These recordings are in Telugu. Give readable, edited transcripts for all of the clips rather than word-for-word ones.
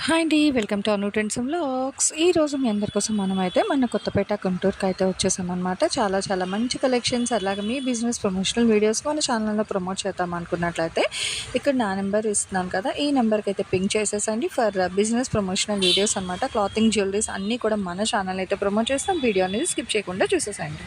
హాయ్ అండి. Welcome to Anu trends vlogs. ఈరోజు మీ అందరి కోసం మనమైతే మన కొత్తపేట గుంటూరుకి అయితే వచ్చేసామన్నమాట. చాలా మంచి కలెక్షన్స్ అలాగే మీ బిజినెస్ ప్రమోషనల్ వీడియోస్ మన ఛానల్లో ప్రమోట్ చేద్దాం అనుకున్నట్లయితే ఇక్కడ నా నెంబర్ ఇస్తున్నాను కదా, ఈ నెంబర్కి అయితే పింక్ చేసేసండి ఫర్ బిజినెస్ ప్రమోషనల్ వీడియోస్ అనమాట. క్లాతింగ్ జ్యువెలరీస్ అన్నీ కూడా మన ఛానల్ అయితే ప్రమోట్ చేస్తాం. వీడియో అనేది స్కిప్ చేయకుండా చూసేసండి.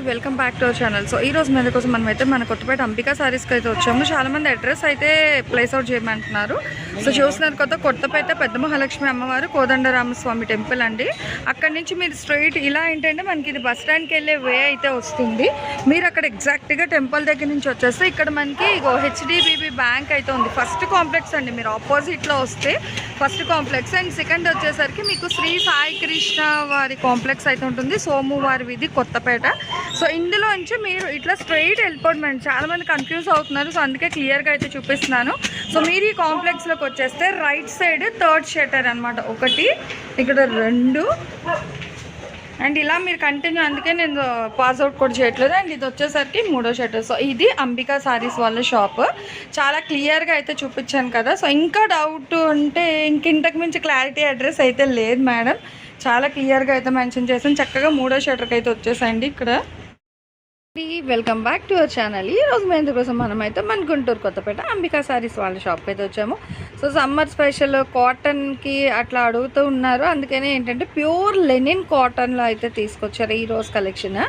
Welcome back to our channel. So ఈ రోజు మీద కోసం మనమైతే మన కొత్తపేట అంబికా సారీస్కి అయితే వచ్చాము. చాలా మంది అడ్రస్ అయితే ప్లేస్ అవుట్ చేయమంటున్నారు. సో చూస్తున్నారు కదా, కొత్తపేట పెద్ద మహాలక్ష్మి అమ్మవారు కోదండరామస్వామి టెంపుల్ అండి. అక్కడి నుంచి మీరు స్ట్రైట్ ఇలా ఏంటంటే మనకి ఇది బస్ స్టాండ్కి వెళ్ళే వే అయితే వస్తుంది. మీరు అక్కడ ఎగ్జాక్ట్గా టెంపుల్ దగ్గర నుంచి వచ్చేస్తే ఇక్కడ మనకి హెచ్డిబిబి బ్యాంక్ అయితే ఉంది. ఫస్ట్ కాంప్లెక్స్ అండి. మీరు ఆపోజిట్లో వస్తే ఫస్ట్ కాంప్లెక్స్ అండ్ సెకండ్ వచ్చేసరికి మీకు శ్రీ సాయి కృష్ణ వారి కాంప్లెక్స్ అయితే ఉంటుంది. సోమువారి వీధి కొత్తపేట. సో ఇందులో నుంచి మీరు ఇట్లా స్ట్రైట్ వెళ్ళిపోవడం. చాలా మంది కన్ఫ్యూజ్ అవుతున్నారు, సో అందుకే క్లియర్గా అయితే చూపిస్తున్నాను. సో మీరు ఈ కాంప్లెక్స్లోకి వచ్చేస్తే రైట్ సైడ్ థర్డ్ షట్టర్ అనమాట, ఒకటి ఇక్కడ రెండు అండ్ ఇలా మీరు కంటిన్యూ, అందుకే నేను పాస్అవుట్ కూడా చేయట్లేదు. అండ్ ఇది వచ్చేసరికి మూడో షట్టర్. సో ఇది అంబికా సారీస్ వాళ్ళ షాప్. చాలా క్లియర్గా అయితే చూపించాను కదా. సో ఇంకా డౌట్ ఉంటే ఇంతకు మించి క్లారిటీ అడ్రస్ అయితే లేదు మేడం, చాలా క్లియర్గా అయితే మెన్షన్ చేసాను. చక్కగా మూడో షట్టర్కి అయితే వచ్చేసండి ఇక్కడ. Welcome back to our channel. ఈ రోజు మేము కోసం మనమైతే మన గుంటూరు కొత్తపేట అంబికా సారీస్ వాళ్ళ షాప్కి అయితే వచ్చాము. సో సమ్మర్ స్పెషల్ కాటన్కి అట్లా అడుగుతూ ఉన్నారు, అందుకనే ఏంటంటే ప్యూర్ లెనిన్ కాటన్లో అయితే తీసుకొచ్చారు ఈ రోజు కలెక్షన్.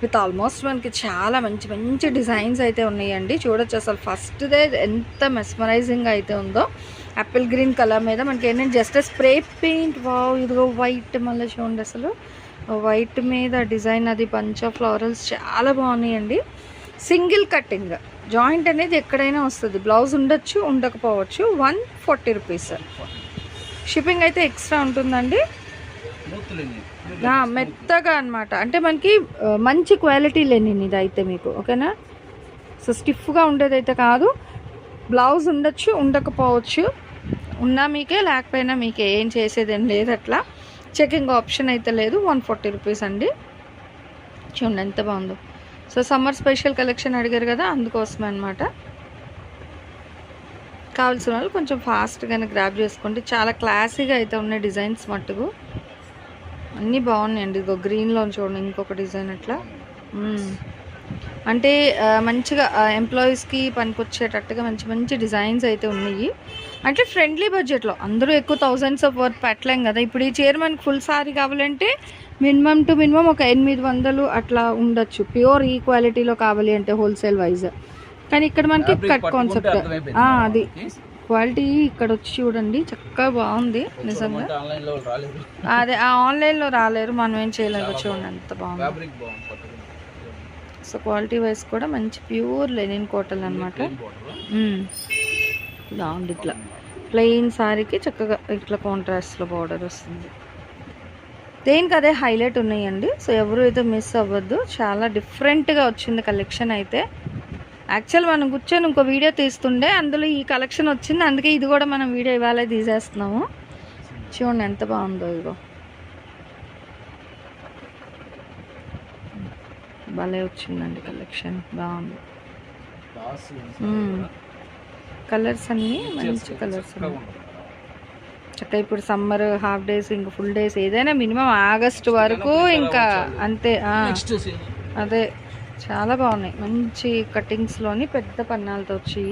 విత్ ఆల్మోస్ట్ మనకి చాలా మంచి డిజైన్స్ అయితే ఉన్నాయండి. చూడొచ్చు అసలు ఫస్ట్దే ఎంత మెస్మరైజింగ్ అయితే ఉందో. యాపిల్ గ్రీన్ కలర్ మీద మనకి ఏంటంటే జస్ట్ స్ప్రే పెయింట్. వావ్, ఇదిగో వైట్, మళ్ళీ చూడండి అసలు వైట్ మీద డిజైన్, అది బంచ్ ఆఫ్ ఫ్లవరల్స్ చాలా బాగున్నాయండి. సింగిల్ కటింగ్ జాయింట్ అనేది ఎక్కడైనా వస్తుంది. బ్లౌజ్ ఉండొచ్చు, ఉండకపోవచ్చు. 140 రూపీస్. షిప్పింగ్ అయితే ఎక్స్ట్రా ఉంటుందండి. మెత్తగా అనమాట, అంటే మనకి మంచి క్వాలిటీ లెనిన్ ఇది అయితే మీకు ఓకేనా. సో స్టిఫ్గా ఉండేదైతే కాదు. బ్లౌజ్ ఉండొచ్చు, ఉండకపోవచ్చు. ఉన్నా మీకే, లేకపోయినా మీకే, ఏం చేసేదేం లేదు. అట్లా చెకింగ్ ఆప్షన్ అయితే లేదు. 140 రూపీస్ అండి. చూడండి ఎంత బాగుందో. సో సమ్మర్ స్పెషల్ కలెక్షన్ అడిగారు కదా, అందుకోసమే అనమాట. కావాల్సిన వాళ్ళు కొంచెం ఫాస్ట్గానే గ్రాబ్ చేసుకోండి. చాలా క్లాసీగా అయితే ఉన్నాయి డిజైన్స్ మట్టుకు, అన్నీ బాగున్నాయండి. ఇదిగో గ్రీన్లో చూడండి ఇంకొక డిజైన్ అట్లా. అంటే మంచిగా ఎంప్లాయీస్కి పనికొచ్చేటట్టుగా మంచి డిజైన్స్ అయితే ఉన్నాయి. అంటే ఫ్రెండ్లీ బడ్జెట్లో, అందరూ ఎక్కువ థౌజండ్స్ ఆఫ్ వర్త్ పెట్టలేం కదా. ఇప్పుడు ఈ చీర మనకి ఫుల్ సారీ కావాలంటే మినిమం టు మినిమం ఒక 800 అట్లా ఉండొచ్చు, ప్యూర్ ఈ క్వాలిటీలో కావాలి అంటే హోల్సేల్ వైజ్. కానీ ఇక్కడ మనకి కట్ కాన్సెప్ట్, అది క్వాలిటీ ఇక్కడ వచ్చి చూడండి చక్కగా బాగుంది నిజంగా. అదే ఆన్లైన్లో రాలేరు, మనం ఏం చేయలేము. చూడండి ఎంత బాగుంది. సో క్వాలిటీ వైజ్ కూడా మంచి ప్యూర్ లెనిన్ కాటన్ అనమాట. బాగుంది. ఇట్లా ప్లెయిన్ సారీకి చక్కగా ఇట్లా కాంట్రాస్ట్లో బార్డర్ వస్తుంది. దేనికి అదే హైలైట్ ఉన్నాయండి. సో ఎవరు అయితే మిస్ అవ్వద్దు. చాలా డిఫరెంట్గా వచ్చింది కలెక్షన్ అయితే. యాక్చువల్ మనం కూర్చొని ఇంకో వీడియో తీస్తుండే, అందులో ఈ కలెక్షన్ వచ్చింది, అందుకే ఇది కూడా మనం వీడియో ఇవాళ తీసేస్తున్నాము. చూడండి ఎంత బాగుందో. ఇగో భలే వచ్చిందండి కలెక్షన్, బాగుంది. కలర్స్ అన్నీ మంచి కలర్స్ ఉన్నాయి. చక్కగా ఇప్పుడు సమ్మర్ హాఫ్ డేస్, ఇంకా ఫుల్ డేస్, ఏదైనా మినిమం ఆగస్టు వరకు ఇంకా అంతే. అదే చాలా బాగున్నాయి. మంచి కటింగ్స్లోని పెద్ద పన్నాలతో వచ్చి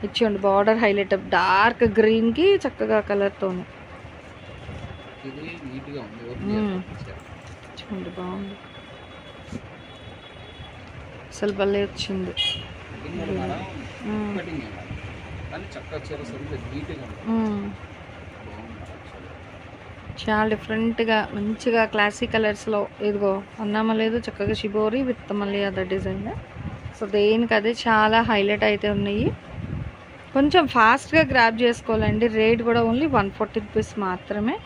ఇచ్చేయండి. బార్డర్ హైలైట్ డార్క్ గ్రీన్కి చక్కగా కలర్తోని చూడండి బాగుంది. అసలు భలే వచ్చింది. చాలా డిఫరెంట్గా మంచిగా క్లాసిక్ కలర్స్లో, ఇదిగో అన్నామా లేదు చక్కగా షిబోరి విత్ మళ్ళీ అదర్ డిజైన్. సో దేనికి అదే చాలా హైలైట్ అయితే ఉన్నాయి. కొంచెం ఫాస్ట్గా గ్రాబ్ చేసుకోవాలండి. రేట్ కూడా ఓన్లీ 140 రూపీస్ మాత్రమే.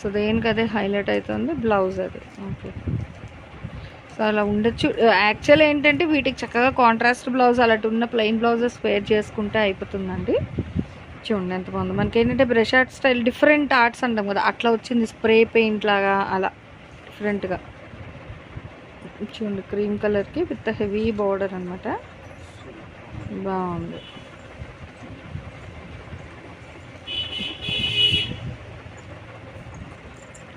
సో దేనికి అదే హైలైట్ అవుతుంది. బ్లౌజ్ అది ఓకే. సో అలా ఉండొచ్చు. యాక్చువల్ ఏంటంటే వీటికి చక్కగా కాంట్రాస్ట్ బ్లౌజ్ అలాంటి ఉన్న ప్లెయిన్ బ్లౌజెస్ వేర్ చేసుకుంటే అయిపోతుందండి. చూడండి ఎంత బాగుంది. మనకి ఏంటంటే brush art style, different arts అంటాం కదా, అట్లా వచ్చింది. స్ప్రే పెయింట్ లాగా అలా డిఫరెంట్గా చూడండి. క్రీమ్ కలర్కి విత్ హెవీ బార్డర్ అనమాట, బాగుంది.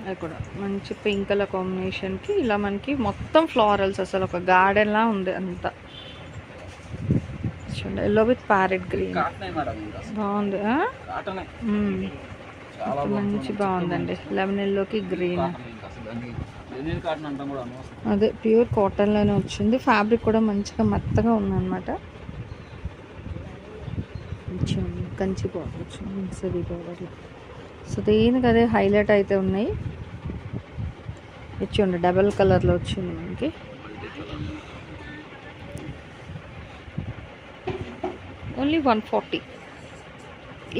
అది కూడా మంచి పింక్ కలర్ కాంబినేషన్కి ఇలా మనకి మొత్తం ఫ్లోరల్స్, అసలు ఒక గార్డెన్లా ఉంది అంతా. చూడండి ఎల్లో విత్ ప్యారెట్ గ్రీన్ బాగుంది. మంచి బాగుందండి. లెమన్ ఎల్లోకి గ్రీన్, అదే ప్యూర్ కాటన్లోనే వచ్చింది. ఫ్యాబ్రిక్ కూడా మంచిగా మెత్తగా ఉందన్నమాట. కంచి బార్డర్ వచ్చింది, సరి బార్డర్లో. సో దేనికి అదే హైలైట్ అయితే ఉన్నాయి. ఇచ్చిండి డబల్ కలర్లో వచ్చింది మనకి. ఓన్లీ 140.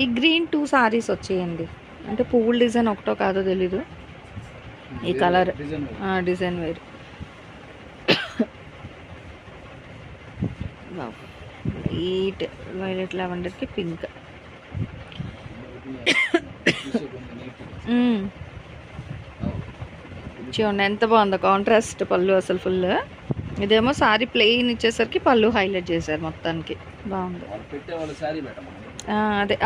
ఈ గ్రీన్ 2 సారీస్ వచ్చేయండి. అంటే పువ్వుల డిజైన్ ఒకటో కాదో తెలీదు. ఈ కలర్ డిజైన్ వేరు. వైట్ వైలెట్ లెవెండర్కి పింక్. చూడండి ఎంత బాగుందో కాంట్రాస్ట్ పళ్ళు, అసలు ఫుల్. ఇదేమో సారీ ప్లెయిన్ ఇచ్చేసరికి పళ్ళు హైలైట్ చేశారు మొత్తానికి. బాగుంది. అదే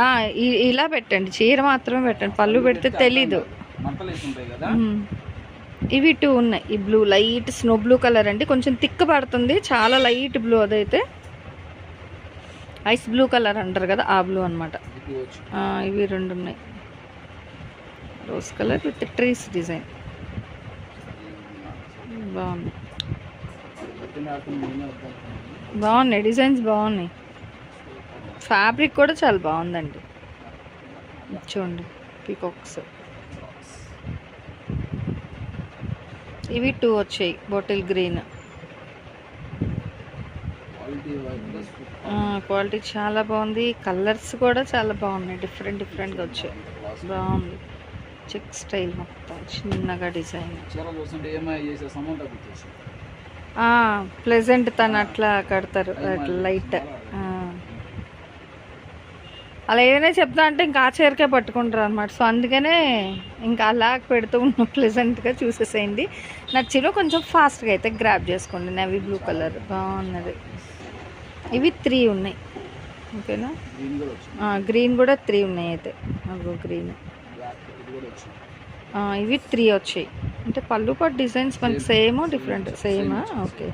ఇలా పెట్టండి, చీర మాత్రమే పెట్టండి, పళ్ళు పెడితే తెలీదు. ఇవి 2 ఉన్నాయి. ఈ blue light snow blue colour అండి, కొంచెం థిక్ పడుతుంది, చాలా లైట్ బ్లూ. అదైతే ఐస్ బ్లూ కలర్ అంటారు కదా, ఆ బ్లూ అనమాట. ఇవి 2 ఉన్నాయి. Rose colour with trees design బాగుంది. బాగున్నాయి డిజైన్స్, బాగున్నాయి. ఫ్యాబ్రిక్ కూడా చాలా బాగుందండి. చూడండి పీకాక్స్. ఇవి 2 వచ్చాయి, బాటిల్ గ్రీన్. క్వాలిటీ చాలా బాగుంది. కలర్స్ కూడా చాలా బాగున్నాయి, డిఫరెంట్గా వచ్చాయి. బాగుంది. చెక్ స్టైల్ మొత్తం చిన్నగా డిజైన్. ప్లెజెంట్ తను అట్లా కడతారు, అట్లా లైట్. అలా ఏదైనా చెప్తా అంటే ఇంకా ఆ చీరకే పట్టుకుంటారు అనమాట. సో అందుకనే ఇంకా అలా పెడుతూ ఉన్నాం. ప్లెజెంట్గా చూసేసేయండి. నచ్చిలో కొంచెం ఫాస్ట్గా అయితే గ్రాప్ చేసుకోండి. నేవీ బ్లూ కలర్ బాగున్నది. ఇవి 3 ఉన్నాయి. ఓకేనా. గ్రీన్ కూడా 3 ఉన్నాయి అయితే. గ్రీన్ ఇవి 3 వచ్చాయి. అంటే పళ్ళు పాటు డిజైన్స్ మనకి సేమ్ డిఫరెంట్ సేమా? ఓకే.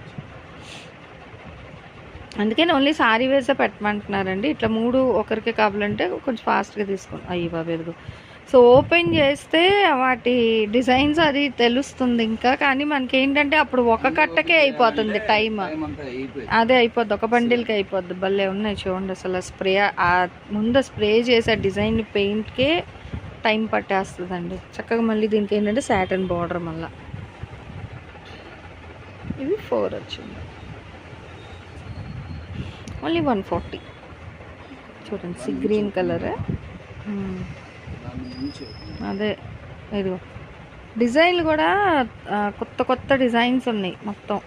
అందుకని ఓన్లీ సారీ వేసే పెట్టమంటున్నారండి. ఇట్లా 3 ఒకరికి కావాలంటే కొంచెం ఫాస్ట్గా తీసుకోండి. అయ్యి బాబు ఎదుగు. సో ఓపెన్ చేస్తే వాటి డిజైన్స్ అది తెలుస్తుంది ఇంకా. కానీ మనకి ఏంటంటే అప్పుడు ఒక కట్టకే అయిపోతుంది టైం. అదే అయిపోద్ది, ఒక బండిల్కి అయిపోద్ది. భలే ఉన్నాయి చూడండి అసలు. స్ప్రే ముందు స్ప్రే చేసే డిజైన్ పెయింట్కే టైం పట్టేస్తుందండి. చక్కగా మళ్ళీ దీనికి ఏంటంటే సాటన్ బార్డర్ మళ్ళీ. ఇవి 4 వచ్చింది. ఓన్లీ 140. చూడండి సీ గ్రీన్ కలర్. అదే ఇదిగో డిజైన్లు కూడా కొత్త డిజైన్స్ ఉన్నాయి మొత్తం.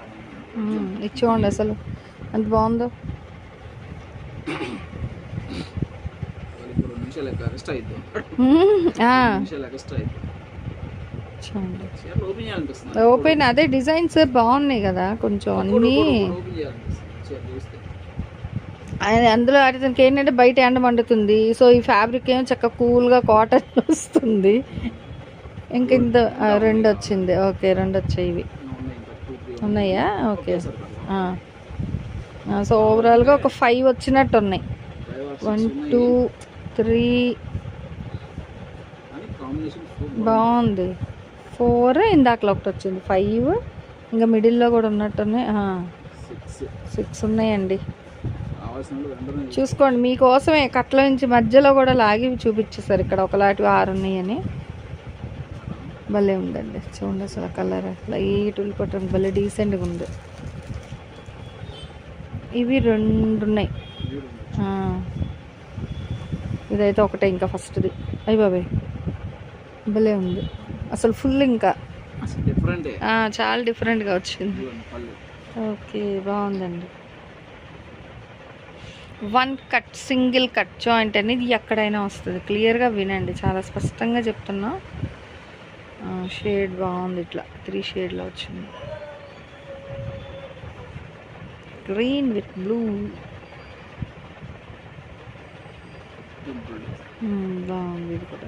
ఇది చూడండి అసలు ఎంత బాగుందో. ఓపెన్ అదే డిజైన్స్ బాగున్నాయి కదా కొంచెం అన్నీ. అందులో అతనికి ఏంటంటే బయట ఎండ మండుతుంది. సో ఈ ఫ్యాబ్రిక్ ఏమో చక్కగా కూల్గా కాటన్ వస్తుంది. ఇంక 2 వచ్చింది. ఓకే 2 వచ్చాయి. ఇవి ఉన్నాయా? ఓకే. సో ఓవరాల్గా ఒక 5 వచ్చినట్టు ఉన్నాయి. 1 2 3 బాగుంది. 4 ఇందాకలో ఒకటి వచ్చింది. 5 ఇంకా మిడిల్లో కూడా ఉన్నట్టున్నాయి. 6 ఉన్నాయండి. చూసుకోండి మీకోసమే కట్ల నుంచి మధ్యలో కూడా లాగి చూపించేసారు. ఇక్కడ ఒకలాంటివి 6 ఉన్నాయని. భలే ఉందండి చూడండి అసలు కలర్ లైట్ ఉల్లిపట్టం భలే డీసెంట్గా ఉంది. ఇవి 2 ఉన్నాయి. ఇదైతే ఒకటే ఇంకా ఫస్ట్ది. అయ్యి బాబాయ్ భలే ఉంది అసలు. ఫుల్ ఇంకా చాలా డిఫరెంట్గా వచ్చింది. ఓకే బాగుందండి. 1 కట్ సింగిల్ కట్ జాయింట్ అనేది ఎక్కడైనా వస్తుంది. క్లియర్గా వినండి, చాలా స్పష్టంగా చెప్తున్నా. షేడ్ బాగుంది, ఇట్లా 3 షేడ్లో వచ్చింది. గ్రీన్ విత్ బ్లూ బాగుంది. ఇది కూడా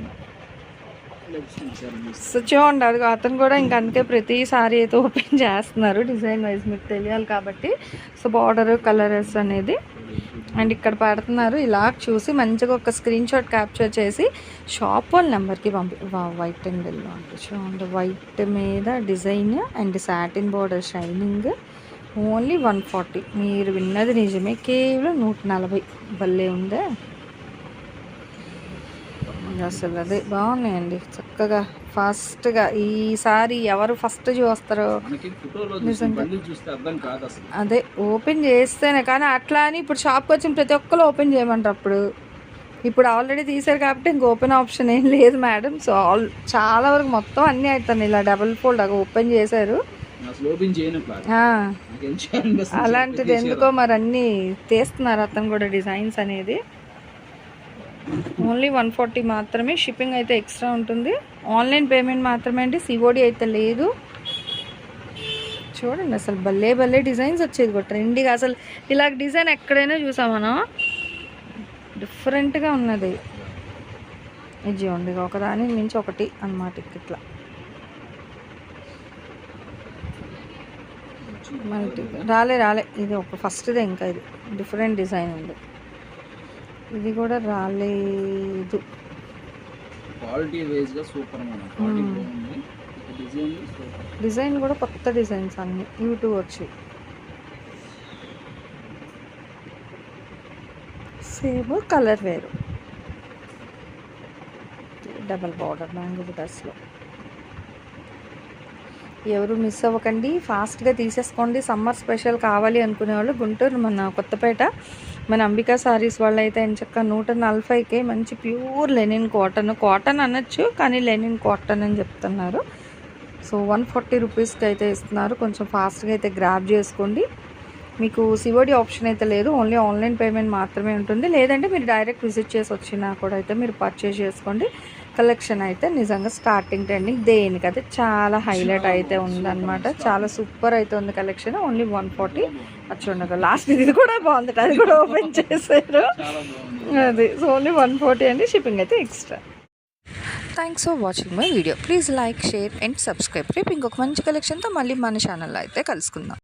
సో చూడండి అది అతను కూడా ఇంక అందుకే ప్రతిసారి అయితే ఓపెన్ చేస్తున్నారు డిజైన్ వైజ్ మీకు తెలియాలి కాబట్టి. సో బార్డర్ కలర్స్ అనేది అండ్ ఇక్కడ పెడుతున్నారు. ఇలా చూసి మంచిగా ఒక స్క్రీన్ షాట్ క్యాప్చర్ చేసి షాప్ వాళ్ళ నెంబర్కి వైట్ అండ్ ఎల్లో అంటే చూడండి వైట్ మీద design and satin border shining only 140. మీరు విన్నది నిజమే, కేవలం 140. భలే ఉందే అసలు. అదే బాగున్నాయండి చక్కగా ఫాస్ట్గా. ఈసారి ఎవరు ఫస్ట్ చూస్తారో నిజంగా అదే ఓపెన్ చేస్తేనే. కానీ అట్లా అని ఇప్పుడు షాప్కి వచ్చిన ప్రతి ఒక్కరు ఓపెన్ చేయమంటారు. ఇప్పుడు ఆల్రెడీ తీసారు కాబట్టి ఇంక ఓపెన్ ఆప్షన్ ఏం లేదు మేడం. సో చాలా వరకు మొత్తం అన్నీ అవుతాను ఇలా డబుల్ ఫోల్డ్ ఓపెన్ చేశారు. అలాంటిది ఎందుకో మరి అన్నీ తీస్తున్నారు అతను కూడా డిజైన్స్ అనేది. ఓన్లీ 140 మాత్రమే. షిప్పింగ్ అయితే ఎక్స్ట్రా ఉంటుంది. ఆన్లైన్ పేమెంట్ మాత్రమే అండి, సిఓడి అయితే లేదు. చూడండి అసలు భలే భలే డిజైన్స్ వచ్చేది కూడా ట్రెండీగా. అసలు ఇలా డిజైన్ ఎక్కడైనా చూసాం మనం, డిఫరెంట్గా ఉన్నది. ఇది చూడండి ఒకదాని మించి ఒకటి అన్నమాట. ఇట్లా మల్టీ రాలే ఇది ఒక ఫస్ట్దే. ఇంకా ఇది డిఫరెంట్ డిజైన్ ఉంది. ఇది కూడా రాలేదు. డిజైన్ కూడా కొత్త డిజైన్స్ అన్ని యూట్యూబ్ వచ్చి సేమ్ కలర్ వేరు. డబల్ బార్డర్ మ్యాంగో బుటాస్లో. ఎవరు మిస్ అవ్వకండి, ఫాస్ట్గా తీసేసుకోండి. సమ్మర్ స్పెషల్ కావాలి అనుకునే వాళ్ళు గుంటూరు మన కొత్తపేట మన అంబికా సారీస్ వాళ్ళు అయితే ఎంచక్క 140కే మంచి ప్యూర్ లెనిన్ కాటన్ అనొచ్చు కానీ లెనిన్ కాటన్ అని చెప్తున్నారు. సో 140 రూపీస్కి అయితే ఇస్తున్నారు. కొంచెం ఫాస్ట్గా అయితే గ్రాబ్ చేసుకోండి. మీకు సిఓడి ఆప్షన్ అయితే లేదు, ఓన్లీ ఆన్లైన్ పేమెంట్ మాత్రమే ఉంటుంది. లేదంటే మీరు డైరెక్ట్ విజిట్ చేసి వచ్చినా కూడా అయితే మీరు పర్చేస్ చేసుకోండి. కలెక్షన్ అయితే నిజంగా స్టార్టింగ్ ట్రెండింగ్ దేనికైతే చాలా హైలైట్ అయితే ఉందన్నమాట. చాలా సూపర్ అయితే ఉంది కలెక్షన్. ఓన్లీ 140. అది చూడండి లాస్ట్ ఇది కూడా బాగుంది, అది కూడా ఓపెన్ చేశారు. అది సో ఓన్లీ 140 అండి. షిప్పింగ్ అయితే extra. Thanks for watching my video. Please like, share and subscribe. రేపు ఇంకొక మంచి కలెక్షన్తో మళ్ళీ మన ఛానల్లో అయితే కలుసుకుందాం.